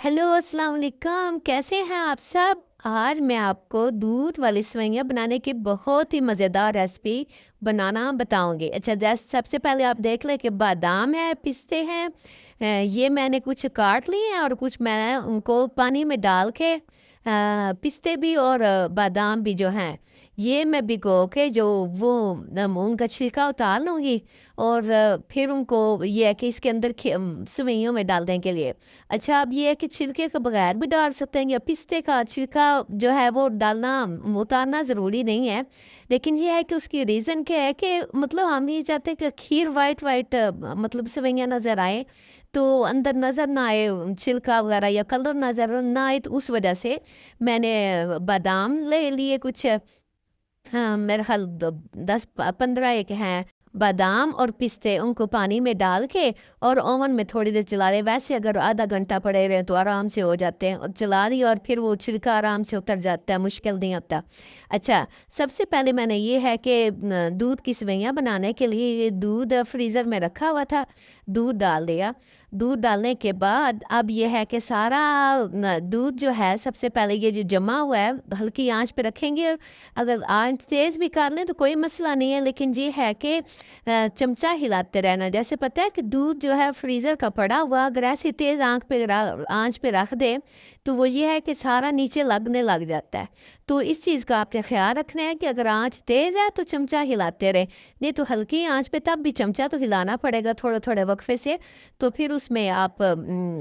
Hello अस्सलाम वालेकुम, कैसे हैं आप सब। आज मैं आपको दूध वाली सेवइयाँ बनाने की बहुत ही मज़ेदार रेसिपी बनाना बताऊंगी। अच्छा, जैसे सबसे पहले आप देख लें कि बादाम है, पिस्ते हैं। ये मैंने कुछ काट लिए हैं और कुछ मैं उनको पानी में डाल के पिस्ते भी और बादाम भी जो हैं ये मैं भिगो के जो वो उनका छिलका उतार लूँगी। और फिर उनको ये है कि इसके अंदर सेवइयों में डालने के लिए। अच्छा, अब ये है कि छिलके के बगैर भी डाल सकते हैं या पिस्ते का छिलका जो है वो डालना उतारना ज़रूरी नहीं है। लेकिन ये है कि उसकी रीज़न क्या है कि मतलब हम ये चाहते हैं कि खीर वाइट वाइट मतलब सेवइयाँ नज़र आए, तो अंदर नज़र ना आए छिलका वगैरह या कलर नज़र ना आए, तो उस वजह से मैंने बादाम ले लिए कुछ। हाँ, मेरे ख़्याल द 10-15 एक हैं बादाम और पिस्ते, उनको पानी में डाल के और ओवन में थोड़ी देर चला रहे। वैसे अगर आधा घंटा पड़े रहे तो आराम से हो जाते हैं, और चला रही और फिर वो छिलका आराम से उतर जाता है, मुश्किल नहीं होता। अच्छा, सबसे पहले मैंने ये है कि दूध की सेवइयाँ बनाने के लिए ये दूध फ्रीज़र में रखा हुआ था, दूध डाल दिया। दूध डालने के बाद अब ये है कि सारा दूध जो है सबसे पहले ये जो जमा हुआ है हल्की आंच पे रखेंगे। अगर आंच तेज़ भी कर लें तो कोई मसला नहीं है, लेकिन ये है कि चमचा हिलाते रहना। जैसे पता है कि दूध जो है फ्रीज़र का पड़ा हुआ अगर ऐसी तेज़ आंच पे रख दे तो वो ये है कि सारा नीचे लगने लग जाता है। तो इस चीज़ का आपने ख्याल रखना है कि अगर आंच तेज़ है तो चमचा हिलाते रहे, नहीं तो हल्की आंच पे तब भी चमचा तो हिलाना पड़ेगा थोड़े थोड़े वक्फे से। तो फिर उसमें आप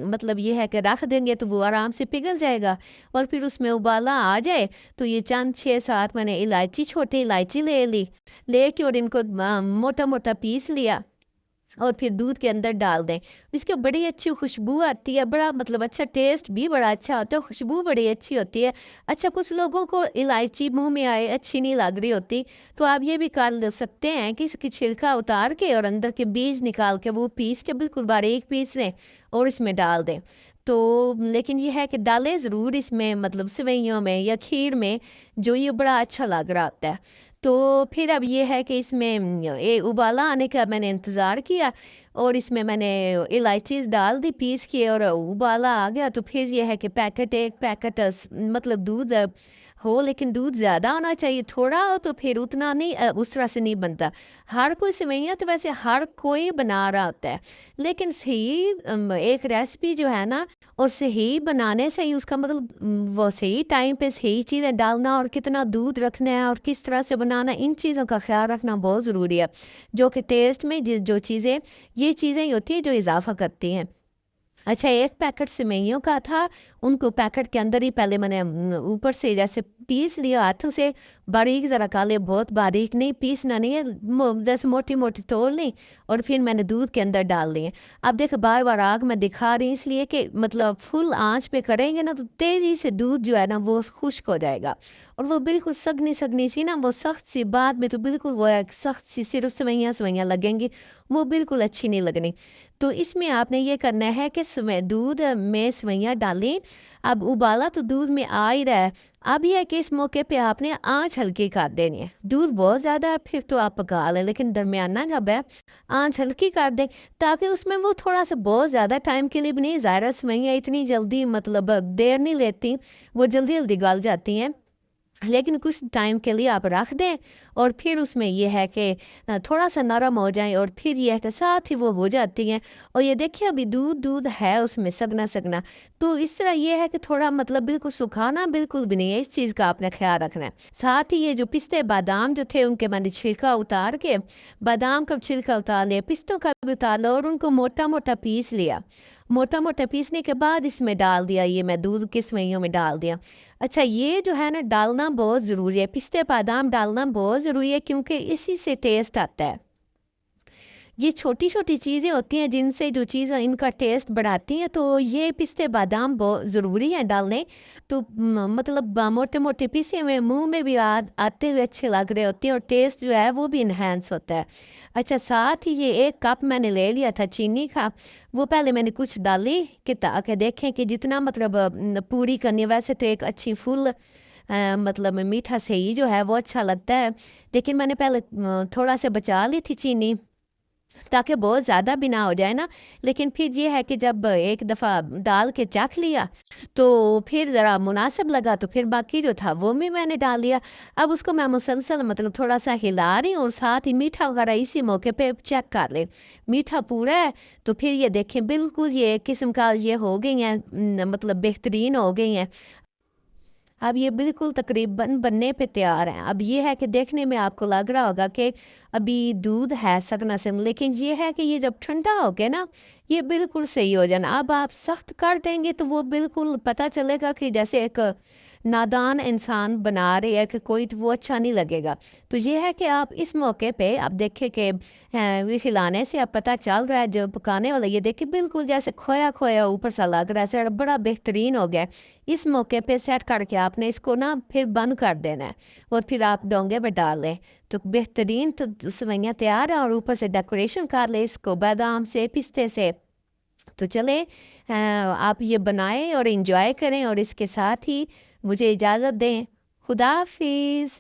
मतलब ये है कि रख देंगे तो वो आराम से पिघल जाएगा। और फिर उसमें उबाला आ जाए तो ये चंद 6-7 मैंने इलायची, छोटी इलायची ले ली, लेके और इनको मोटा मोटा पीस लिया और फिर दूध के अंदर डाल दें। इसकी बड़ी अच्छी खुशबू आती है, बड़ा मतलब अच्छा टेस्ट भी बड़ा अच्छा होता है, खुशबू बड़ी अच्छी होती है। अच्छा, कुछ लोगों को इलायची मुंह में आए अच्छी नहीं लग रही होती, तो आप ये भी कर सकते हैं कि इसकी छिलका उतार के और अंदर के बीज निकाल के वो पीस के बिल्कुल बारीक पीस लें और इसमें डाल दें। तो लेकिन ये है कि डालें ज़रूर इसमें, मतलब सेवइयों में या खीर में, जो ये बड़ा अच्छा लग रहा होता है। तो फिर अब ये है कि इसमें उबाला आने का मैंने इंतज़ार किया और इसमें मैंने इलायचीज़ डाल दी पीस के, और उबाला आ गया तो फिर ये है कि एक पैकेट मतलब दूध हो, लेकिन दूध ज़्यादा होना चाहिए, थोड़ा हो तो फिर उतना नहीं, उस तरह से नहीं बनता। हर कोई सेवइयाँ तो वैसे हर कोई बना रहा होता है, लेकिन सही एक रेसिपी जो है ना, और सही बनाने से ही उसका मतलब वो सही टाइम पे सही चीज़ें डालना और कितना दूध रखना है और किस तरह से बनाना, इन चीज़ों का ख्याल रखना बहुत ज़रूरी है। जो कि टेस्ट में जो चीज़ें, ये चीज़ें ही होती हैं जो इजाफा करती हैं। अच्छा, एक पैकेट सेवइयों का था, उनको पैकेट के अंदर ही पहले मैंने ऊपर से जैसे पीस लिया हाथों से, बारीक ज़रा काले, बहुत बारीक नहीं, पीसना नहीं है, जैसे मोटी मोटी तोड़ ली और फिर मैंने दूध के अंदर डाल दिए। अब देखो बार बार आग मैं दिखा रही इसलिए कि मतलब फुल आंच पे करेंगे ना तो तेज़ी से दूध जो है ना वो खुश्क हो जाएगा, और वो बिल्कुल सगनी सगनी सी ना, वो सख्त सी, बाद में तो बिल्कुल वो है सख्त सी, सिर्फ सेवइयाँ सेवइयाँ लगेंगी, वो बिल्कुल अच्छी नहीं लगनी। तो इसमें आपने ये करना है कि दूध में सेवइयाँ डालें। अब उबाला तो दूध में आ ही रहा है, अब ये है कि इस मौके पे आपने आंच हल्की कर देनी है। दूध बहुत ज़्यादा है फिर तो आप पका लें, लेकिन दरमियाना जब है आंच हल्की कर दें, ताकि उसमें वो थोड़ा सा, बहुत ज़्यादा टाइम के लिए भी नहीं, ज़ाहिर सेवइयाँ इतनी जल्दी मतलब देर नहीं लेती, वो जल्दी जल्दी गल जाती हैं, लेकिन कुछ टाइम के लिए आप रख दें। और फिर उसमें ये है कि थोड़ा सा नरम हो जाए और फिर ये है कि साथ ही वो हो जाती हैं। और ये देखिए अभी दूध दूध है उसमें सगना सगना, तो इस तरह ये है कि थोड़ा मतलब बिल्कुल सुखाना बिल्कुल भी नहीं है, इस चीज़ का आपने ख्याल रखना है। साथ ही ये जो पिस्ते बादाम जो थे उनके मैंने छिलका उतार के, बादाम का छिलका उतार लिया, पिस्तों का भी उतार लिया और उनको मोटा मोटा पीस लिया। मोटा मोटा पीसने के बाद इसमें डाल दिया, ये मैं दूध की सेवइयों में डाल दिया। अच्छा, ये जो है ना डालना बहुत ज़रूरी है, पिस्ते बादाम डालना बहुत ज़रूरी है, क्योंकि इसी से टेस्ट आता है। ये छोटी-छोटी चीज़ें होती हैं जिनसे जो चीज़ें इनका टेस्ट बढ़ाती हैं, तो ये पिस्ते बादाम बहुत ज़रूरी हैं डालने। तो मतलब मोटे-मोटे पीसे हुए मुँह में भी आते हुए अच्छे लग रहे होते हैं और टेस्ट जो है वो भी इन्हांस होता है। अच्छा, साथ ही ये 1 कप मैंने ले लिया था चीनी का, वो पहले मैंने कुछ डाली कि ताकि देखें कि जितना मतलब पूरी करनी है, वैसे तो एक अच्छी फुल मतलब मीठा सही जो है वो अच्छा लगता है, लेकिन मैंने पहले थोड़ा सा बचा ली थी चीनी। ताकि बहुत ज़्यादा भी ना हो जाए ना। लेकिन फिर ये है कि जब एक दफ़ा डाल के चख लिया तो फिर ज़रा मुनासिब लगा, तो फिर बाकी जो था वो भी मैंने डाल दिया। अब उसको मैं मुसलसल मतलब थोड़ा-सा हिला रही हूँ और साथ ही मीठा वगैरह इसी मौके पे चेक कर लें। मीठा पूरा है तो फिर ये देखें बिल्कुल ये एक किस्म का ये हो गई हैं मतलब बेहतरीन हो गई हैं। अब ये बिल्कुल तकरीबन बनने पे तैयार हैं। अब ये है कि देखने में आपको लग रहा होगा कि अभी दूध है सगना से, लेकिन ये है कि ये जब ठंडा हो गया ना, ये बिल्कुल सही हो जाना। अब आप सख्त कर देंगे तो वो बिल्कुल पता चलेगा कि जैसे एक नादान इंसान बना रहे हैं कि कोई, तो वो अच्छा नहीं लगेगा। तो ये है कि आप इस मौके पे आप देखें कि ये खिलाने से अब पता चल रहा है जो पकाने वाला, ये देखिए बिल्कुल जैसे खोया खोया ऊपर सा लग रहा है, ऐसे बड़ा बेहतरीन हो गया है। इस मौके पे सेट करके आपने इसको ना फिर बंद कर देना है और फिर आप डोंगे में डाल लें तो बेहतरीन तो सेवइयाँ तैयार है। और ऊपर से डेकोरेशन कर ले इसको बादाम से, पिस्ते से। तो चले आप ये बनाएं और इन्जॉय करें और इसके साथ ही मुझे इजाज़त दें। खुदा हाफिज़।